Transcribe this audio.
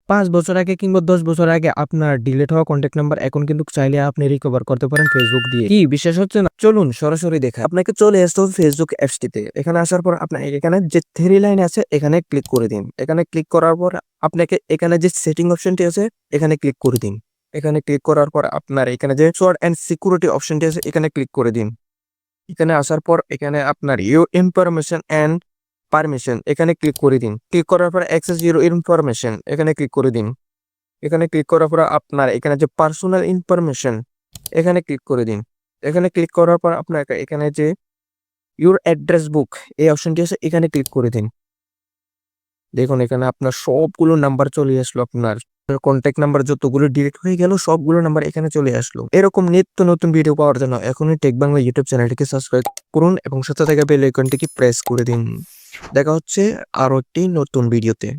5 বছর আগে কিংবা 10 বছর আগে আপনার ডিলিট হওয়া কন্টাক্ট নাম্বার এখন কিন্তু চাইলে আপনি রিকভার করতে পারেন ফেসবুক দিয়ে। কি বিশ্বাস হচ্ছে না? চলুন সরাসরি দেখাই। আপনাকে চলে আসতে হবে ফেসবুক অ্যাপসটিতে। এখানে আসার পর আপনার এখানে যে 3 লাইন আছে এখানে ক্লিক করে দিন। এখানে ক্লিক করার পর আপনাকে এখানে যে সেটিং অপশনটি আছে এখানে ক্লিক করে দিন। এখানে ক্লিক করার পর আপনার এখানে যে পাসওয়ার্ড এন্ড সিকিউরিটি অপশনটি আছে এখানে ক্লিক করে দিন। এখানে আসার পর এখানে আপনার ইউর ইনফরমেশন এন্ড পারমিশন এখানে ক্লিক করে দিন। ক্লিক করার পর অ্যাক্সেস ইউর ইনফরমেশন এখানে ক্লিক করে দিন। এখানে ক্লিক করার পর আপনার এখানে যে পার্সোনাল ইনফরমেশন এখানে ক্লিক করে দিন। এখানে ক্লিক করার পর আপনার এখানে যে ইউর অ্যাড্রেস বুক এই অপশনটি আছে এখানে ক্লিক করে দিন। দেখুন এখানে আপনার সবগুলো নাম্বার চলে আসলো। আপনার কন্ট্যাক্ট নাম্বার যতগুলো ডিলিট হয়ে গেল সবগুলো নাম্বার এখানে চলে আসলো। এরকম নিত্য নতুন ভিডিও পাওয়ার জন্য এখনই টেক বাংলা ইউটিউব চ্যানেলটিকে সাবস্ক্রাইব করুন এবং সাথে থাকা বেল আইকনটিকে প্রেস করে দিন। দেখা হচ্ছে আরো একটি নতুন ভিডিওতে।